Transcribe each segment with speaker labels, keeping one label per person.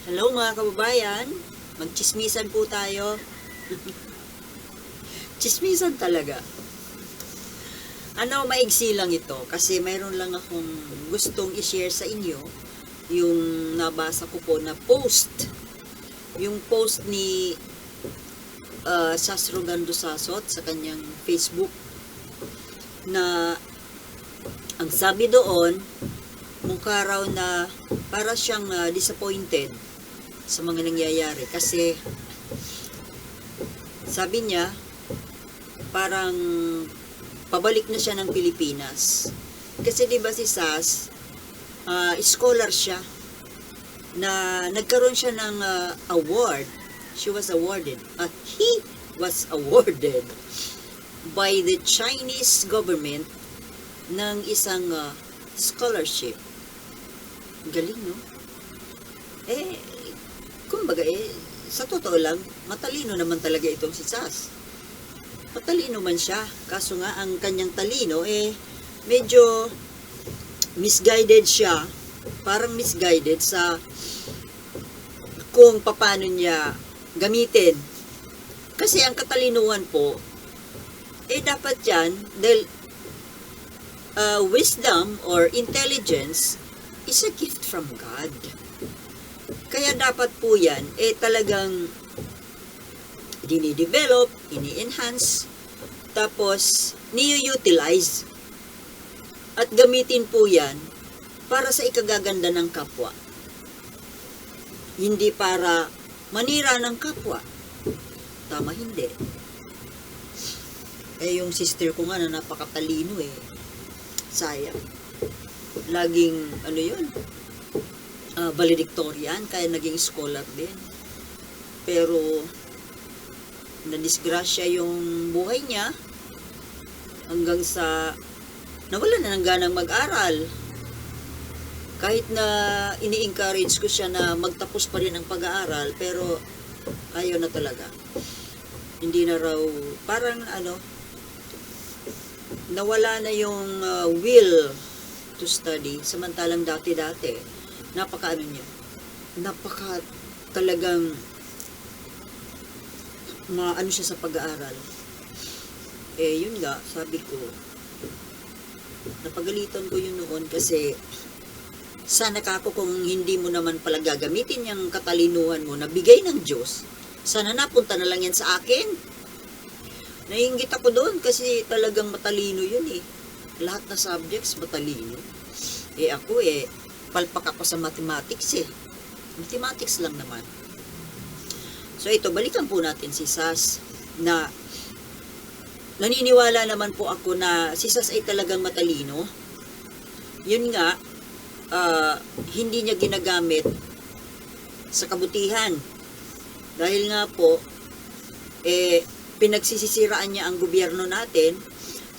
Speaker 1: Hello mga kababayan, magchismisan po tayo. Chismisan talaga. Maigsi lang ito kasi mayroon lang akong gustong i-share sa inyo yung nabasa ko po na post. Yung post ni Sasro Gandusasot sa kanyang Facebook na ang sabi doon, mukha raw na para siyang disappointed sa mga nangyayari kasi sabi niya parang pabalik na siya ng Pilipinas kasi 'di ba si Sas scholar siya na nagkaroon siya ng award. He was awarded by the Chinese government ng isang scholarship. Galing, no? Kumbaga sa totoo lang, matalino naman talaga itong si Sas. Matalino man siya. Kaso nga, ang kanyang talino, medyo misguided siya. Parang misguided sa kung paano niya gamitin. Kasi ang katalinuhan po, dapat yan, dahil wisdom or intelligence is a gift from God. Kaya dapat po yan, talagang dinidevelop, ini-enhance, tapos niyo-utilize, at gamitin po yan para sa ikagaganda ng kapwa. Hindi para manira ng kapwa. Tama, hindi. Yung sister ko nga na napakatalino sayang. Laging, valedictorian, kaya naging scholar din. Pero, nadisgrasya yung buhay niya hanggang sa nawala na ng ganang mag-aral. Kahit na ini-encourage ko siya na magtapos pa rin ang pag-aaral, pero ayaw na talaga. Hindi na raw, parang nawala na yung will to study, samantalang dati napaka talagang siya sa pag-aaral. Yun nga, sabi ko, napagalitan ko yun noon kasi sana kako kung hindi mo naman pala gagamitin yung katalinuhan mo na bigay ng Diyos, sana napunta na lang yan sa akin. Naiinggit ako doon kasi talagang matalino yun lahat na subjects matalino. Ako palpak ako sa mathematics mathematics lang naman. So ito, balikan po natin si Sas na naniniwala naman po ako na si Sas ay talagang matalino. Yun nga, hindi niya ginagamit sa kabutihan. Dahil nga po, pinagsisisiraan niya ang gobyerno natin,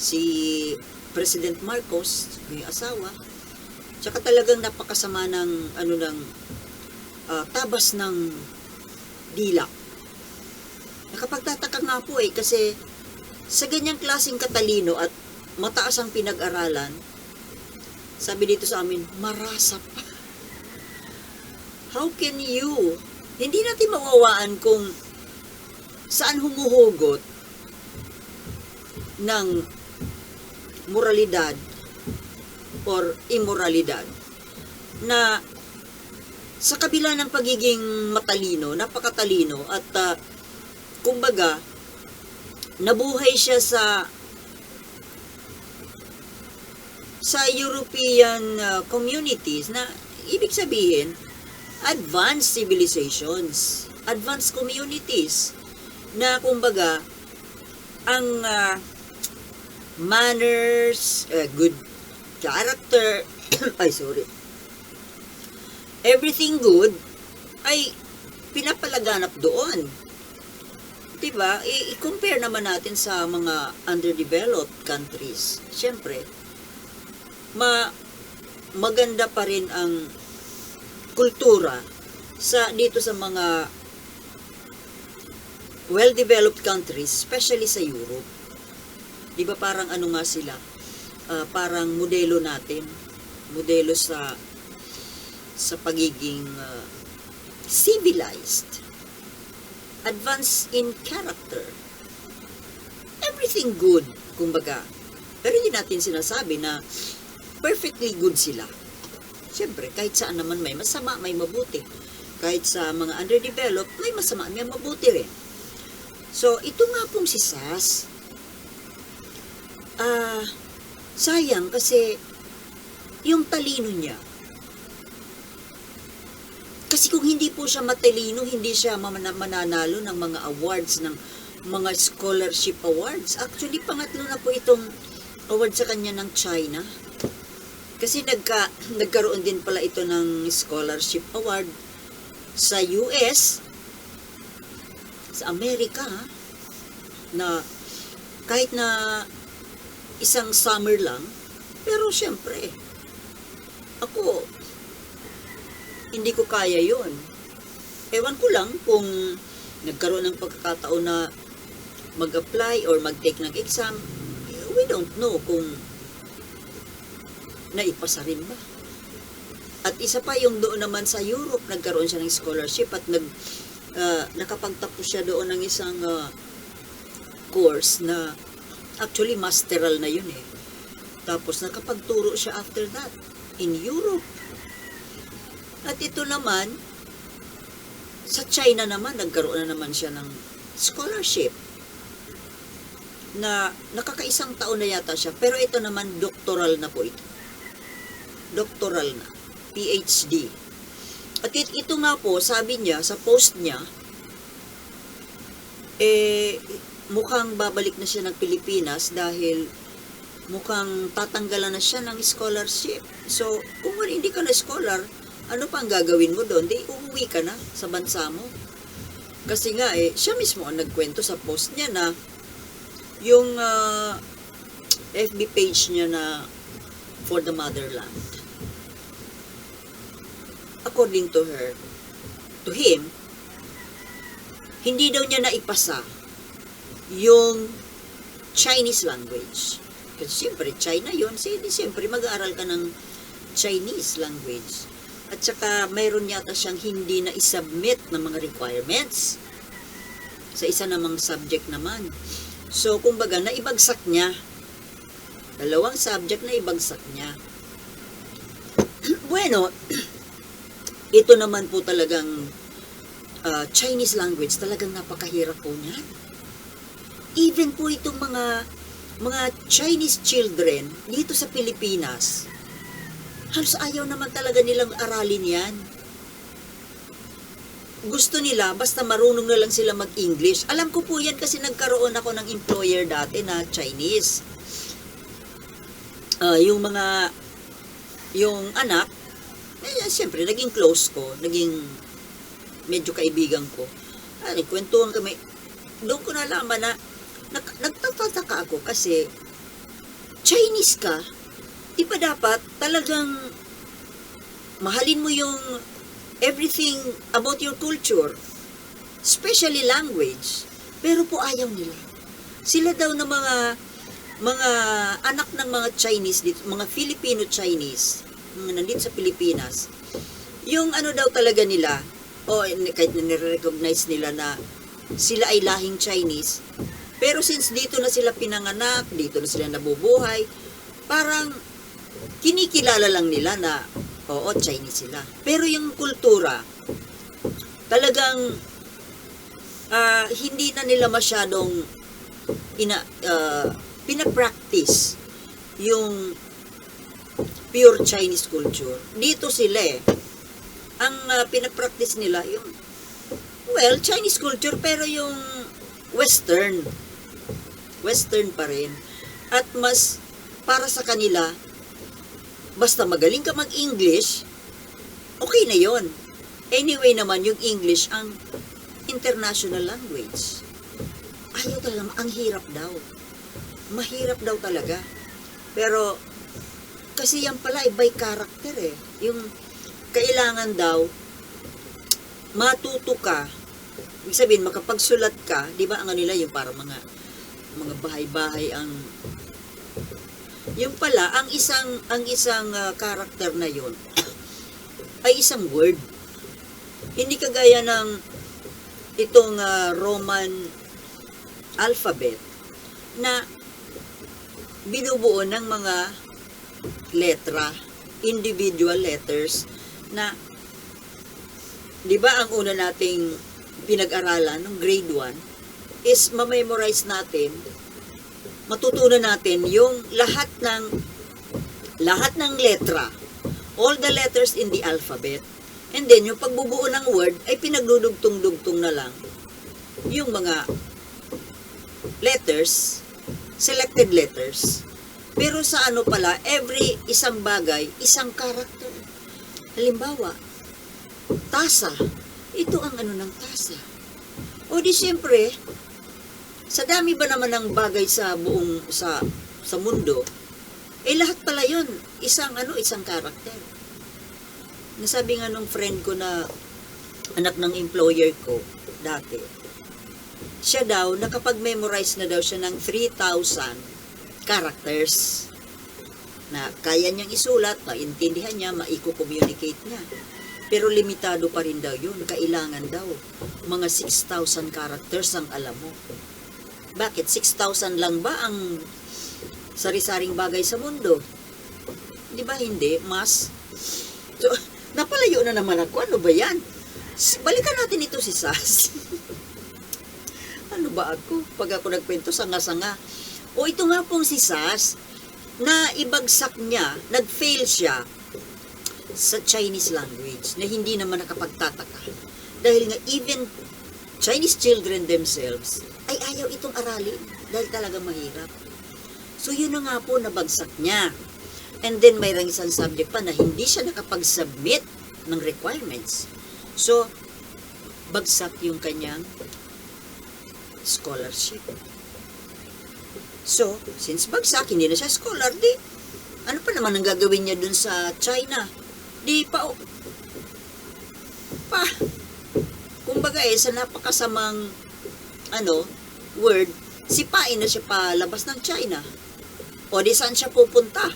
Speaker 1: si President Marcos, yung asawa, tsaka talagang napakasama ng tabas ng dila. Nakapagtataka nga po kasi sa ganyang klaseng katalino at mataas ang pinag-aralan, sabi dito sa amin, marasa pa. How can you? Hindi natin mawawaan kung saan humuhugot ng moralidad or immoralidad na sa kabila ng pagiging matalino, napakatalino at kumbaga nabuhay siya sa European communities na ibig sabihin advanced civilizations, advanced communities na kumbaga ang manners, good character, everything good ay pinapalaganap doon. Diba? I-compare naman natin sa mga underdeveloped countries. Siyempre, maganda pa rin ang kultura dito sa mga well-developed countries, especially sa Europe. Diba parang nga sila? Parang modelo natin. Modelo sa pagiging civilized, advanced in character, everything good, kumbaga. Pero hindi natin sinasabi na perfectly good sila. Siyempre, kahit saan naman may masama, may mabuti. Kahit sa mga underdeveloped, may masama, may mabuti rin. So, ito nga pong si Sas, sayang kasi yung talino niya. Kasi kung hindi po siya matalino, hindi siya mananalo ng mga awards, ng mga scholarship awards. Actually, pangatlo na po itong award sa kanya ng China. Kasi nagkaroon din pala ito ng scholarship award sa US, sa Amerika, na kahit na isang summer lang, pero syempre, ako, hindi ko kaya yun. Ewan ko lang kung nagkaroon ng pagkakataon na mag-apply or mag-take ng exam, we don't know kung naipasa rin ba. At isa pa yung doon naman sa Europe, nagkaroon siya ng scholarship at nakapagtapos siya doon ng isang course na actually masteral na yun eh. Tapos nakapagturo siya after that in Europe. At ito naman, sa China naman, nagkaroon na naman siya ng scholarship na nakakaisang taon na yata siya. Pero ito naman, doctoral na po ito. Doctoral na. PhD. At ito nga po, sabi niya, sa post niya, mukhang babalik na siya ng Pilipinas dahil mukhang tatanggalan na siya ng scholarship. So, kung hindi ka na scholar, ano pa ang gagawin mo doon? Di, uuwi ka na sa bansa mo. Kasi nga, siya mismo ang nagkwento sa post niya na yung FB page niya na For the Motherland. According to her, to him, hindi daw niya naipasa yung Chinese language. Kasi siyempre, China yun. Siyempre, mag-aaral ka ng Chinese language. At saka, mayroon yata siyang hindi na isubmit ng mga requirements sa isa namang subject naman. So, kumbaga, naibagsak niya. 2 subject na ibagsak niya. Bueno, ito naman po talagang Chinese language, talagang napakahirap po niyan. Even po itong mga Chinese children dito sa Pilipinas, halos ayaw naman talaga nilang aralin yan. Gusto nila, basta marunong na lang sila mag-English. Alam ko po yan kasi nagkaroon ako ng employer dati na Chinese. Yung anak, siyempre, naging close ko, naging medyo kaibigan ko. Nagkwentuhan kami. Doon ko nalaman na nagtataka ako kasi Chinese ka, di ba dapat talagang mahalin mo yung everything about your culture, especially language. Pero po ayaw nila. Sila daw na mga anak ng mga Chinese dito, mga Filipino-Chinese, nandito sa Pilipinas, yung ano daw talaga nila, kahit na nire-recognize nila na sila ay lahing Chinese, pero since dito na sila pinanganak, dito na sila nabubuhay, parang kinikilala lang nila na, oo, Chinese sila. Pero yung kultura, talagang hindi na nila masyadong pinapractice yung pure Chinese culture. Dito sila ang pinapractice nila yung, Chinese culture, pero yung Western pa rin. At mas, para sa kanila, basta magaling ka mag-English, okay na yon. Anyway naman, yung English ang international language. Ayaw talaga, ang hirap daw. Mahirap daw talaga. Pero, kasi yan pala ay by character Yung kailangan daw, matuto ka, ibig sabihin, makapagsulat ka, di ba ang nila yung parang mga bahay-bahay ang, yung pala, ang isang character na yon ay isang word. Hindi kagaya ng itong Roman alphabet na binubuo ng mga letra, individual letters na, di ba ang una nating pinag-aralan ng grade 1 is ma-memorize natin, matutunan natin yung lahat ng letra, all the letters in the alphabet, and then yung pagbubuo ng word ay pinagludugtong-dugtong na lang yung mga letters, selected letters. Pero sa ano pala, every isang bagay, isang character. Halimbawa, tasa. Ito ang ano ng tasa. O di siyempre, sa dami ba naman ng bagay sa buong, sa mundo, lahat pala yun, isang character. Nasabi nga nung friend ko na anak ng employer ko dati, siya daw, nakapag-memorize na daw siya ng 3,000 characters na kaya niyang isulat, maintindihan niya, maiko-communicate niya. Pero limitado pa rin daw yun. Kailangan daw mga 6,000 characters ang alam mo. Bakit? 6,000 lang ba ang sari-saring bagay sa mundo? Di ba hindi? Mas? So, napalayo na naman ako. Ano ba yan? Balikan natin ito si Sas. Ano ba ako? Pag ako nagkwento, sanga-sanga. O ito nga pong si Sas, na ibagsak niya, nag-fail siya sa Chinese language, na hindi naman nakapagtataka. Dahil nga even Chinese children themselves, ay ayaw itong aralin, dahil talaga mahirap. So yun na nga po, nabagsak niya. And then mayroong isang subject pa na hindi siya nakapag-submit ng requirements. So, bagsak yung kanyang scholarship. So, since bagsak, hindi na siya scholar, di, ano pa naman ang gagawin niya dun sa China? Di pa, kumbaga sa napakasamang, word, sipain na siya palabas ng China. O di saan siya pupunta?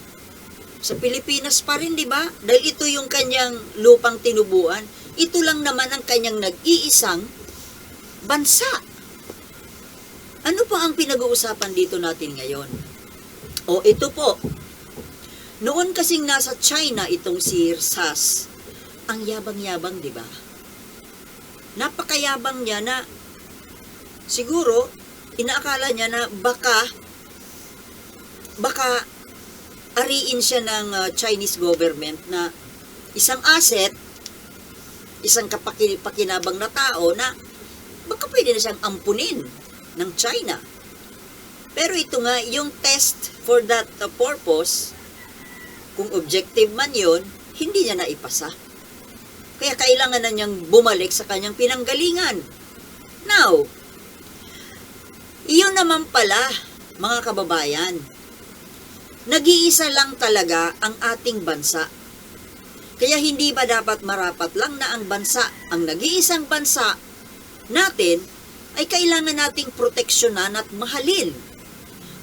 Speaker 1: Sa Pilipinas pa rin, di ba? Dahil ito yung kanyang lupang tinubuan. Ito lang naman ang kanyang nag-iisang bansa. Ano pa ang pinag-uusapan dito natin ngayon? O ito po. Noon kasing nasa China itong si Sas, ang yabang-yabang, di ba? Napakayabang niya na siguro inaakala niya na baka ariin siya ng Chinese government na isang asset, isang pakinabang na tao na baka pwede na siyang ampunin ng China. Pero ito nga, yung test for that purpose, kung objective man yun, hindi niya naipasa. Kaya kailangan na niyang bumalik sa kanyang pinanggalingan. Now, iyon naman pala, mga kababayan, nag-iisa lang talaga ang ating bansa. Kaya hindi ba dapat marapat lang na ang bansa, ang nag-iisang bansa natin, ay kailangan nating proteksyonan at mahalin.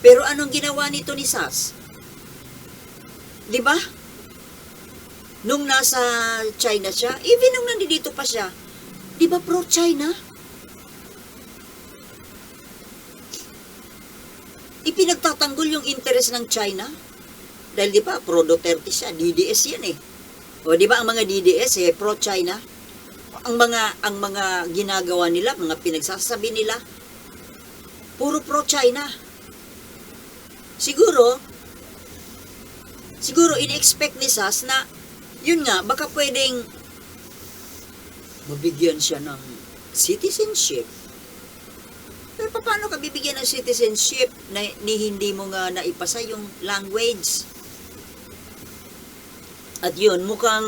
Speaker 1: Pero anong ginawa nito ni Sas? Di ba? Nung nasa China siya, even nung nandito pa siya, di ba pro-China? Ipinagtatanggol yung interest ng China. Dahil di ba, pro-Duterte siya, DDS yan eh. O di ba ang mga DDS pro-China? Ang mga ginagawa nila, mga pinagsasabi nila, puro pro-China. Siguro in-expect ni Sas na, yun nga, baka pwedeng mabigyan siya ng citizenship. Pero paano ka bibigyan ng citizenship na hindi mo nga naipasa yung language? At yun, mukhang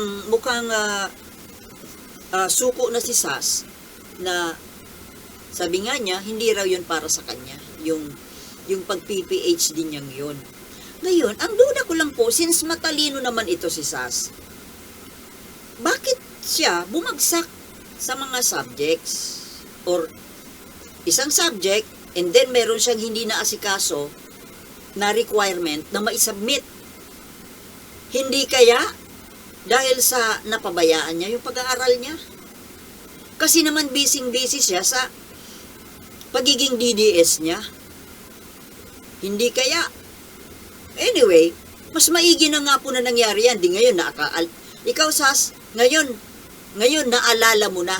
Speaker 1: suko na si Sas na sabi nga niya, hindi raw yun para sa kanya. Yung pag-PhD niyang yun. Ngayon, ang duda ko lang po, since matalino naman ito si Sas, bakit siya bumagsak sa mga subjects? Or isang subject, and then meron siyang hindi naasikaso na requirement na maisubmit. Hindi kaya dahil sa napabayaan niya yung pag-aaral niya? Kasi naman busy-busy siya sa pagiging DDS niya. Hindi kaya? Anyway, mas maigi na nga po na nangyari yan. Di ngayon, ikaw, Sas, ngayon naalala mo na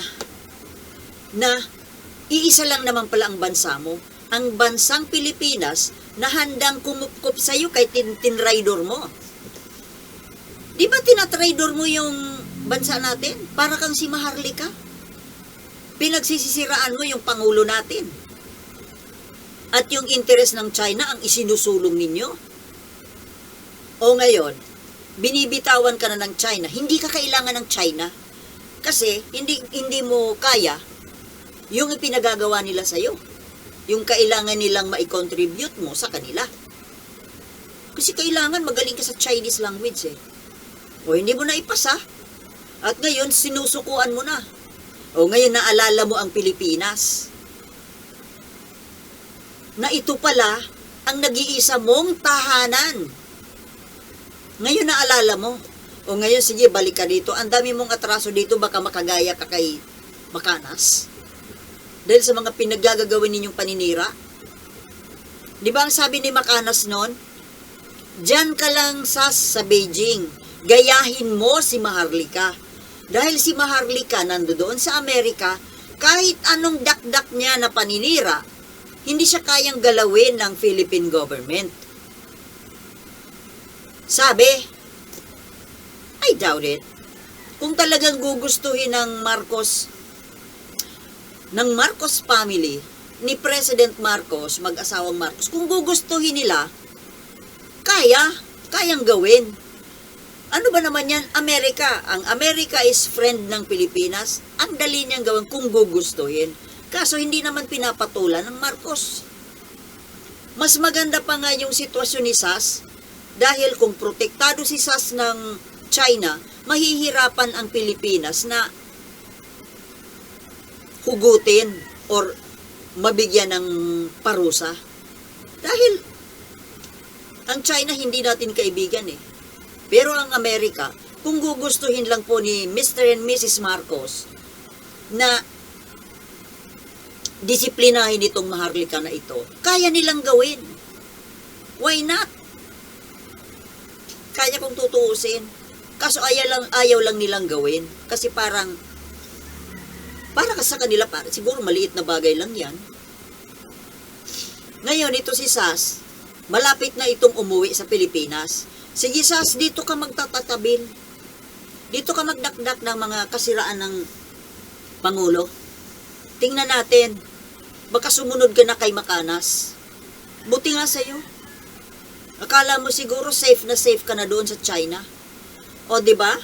Speaker 1: iisa lang naman pala ang bansa mo. Ang bansang Pilipinas na handang kumupkup sa'yo kay tinraidor mo. Di ba tinatraidor mo yung bansa natin? Para kang si Maharlika. Pinagsisisiraan mo yung Pangulo natin. At yung interes ng China ang isinusulong ninyo. O ngayon, binibitawan ka na ng China. Hindi ka kailangan ng China. Kasi hindi mo kaya yung ipinagagawa nila sa'yo. Yung kailangan nilang ma-contribute mo sa kanila. Kasi kailangan magaling ka sa Chinese language eh. O hindi mo na ipasa. At ngayon, sinusukuan mo na. O ngayon, naalala mo ang Pilipinas. Na ito pala ang nag-iisa mong tahanan. Ngayon, naalala mo. O ngayon, sige, balik ka dito. Ang dami mong atraso dito, baka makagaya ka kay Macanas. Dahil sa mga pinaggagawin ninyong paninira. Di ba ang sabi ni Macanas noon? Diyan ka lang sa Beijing. Gayahin mo si Maharlika. Dahil si Maharlika nandoon sa Amerika, kahit anong dakdak niya na paninira, hindi siya kayang galawin ng Philippine government. Sabi, I doubt it. Kung talagang gugustuhin ng Marcos family, ni President Marcos, mag-asawang Marcos, kung gugustuhin nila, kayang gawin. Ano ba naman yan? Amerika. Ang Amerika is friend ng Pilipinas. Ang dali niyang gawin kung gugustuhin. Kaso hindi naman pinapatulan ng Marcos. Mas maganda pa nga yung sitwasyon ni Sas, dahil kung protektado si Sas ng China, mahihirapan ang Pilipinas na hugutin or mabigyan ng parusa. Dahil ang China hindi natin kaibigan eh. Pero ang Amerika, kung gugustuhin lang po ni Mr. and Mrs. Marcos na disiplinahin itong Maharlika na ito, kaya nilang gawin. Why not? Kaya kung tutuusin. Kaso ayaw lang nilang gawin. Kasi para sa kanila, siguro maliit na bagay lang yan. Ngayon, ito si Sas, malapit na itong umuwi sa Pilipinas. Sige Sas, dito ka magtatabil. Dito ka magdakdak ng mga kasiraan ng Pangulo. Tingnan natin, baka sumunod ka na kay Macanas. Buti nga sa'yo. Akala mo siguro safe ka na doon sa China. O, di ba?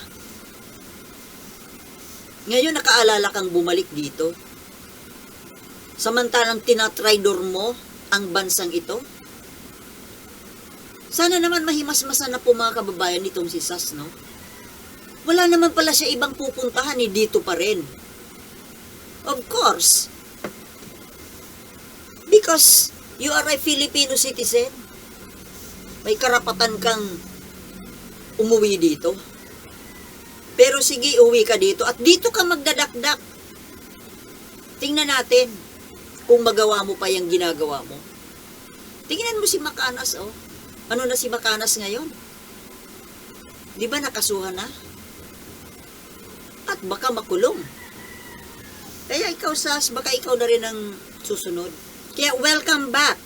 Speaker 1: Ngayon nakaalala kang bumalik dito. Samantalang tinatraidor mo ang bansang ito. Sana naman mahimasmasan na po mga kababayan nitong si Sas, no? Wala naman pala siya ibang pupuntahan, dito pa rin. Of course. Because you are a Filipino citizen. May karapatan kang umuwi dito. Pero sige, uwi ka dito at dito ka magdadakdak. Tingnan natin kung magawa mo pa yung ginagawa mo. Tingnan mo si Macanas, oh. Ano na si Macanas ngayon? Di ba nakasuhan na? At baka makulong. Kaya ikaw, Sas, baka ikaw na rin ang susunod. Kaya welcome back.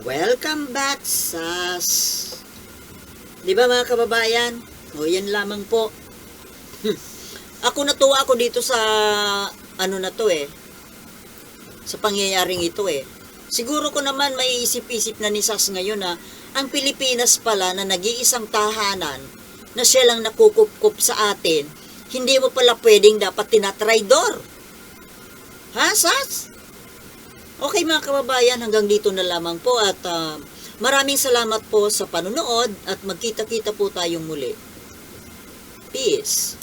Speaker 1: Welcome back, Sas. Di ba mga kababayan? O yan lamang po. Ako natuwa ako dito sa sa pangyayaring ito eh. Siguro ko naman may isip-isip na ni Sas ngayon na ang Pilipinas pala na nag-iisang tahanan na siya lang nakukup-kup sa atin, hindi mo pala pwedeng dapat tinatraidor. Ha, Sas? Okay mga kababayan, hanggang dito na lamang po at maraming salamat po sa panunood at magkita-kita po tayong muli. Peace.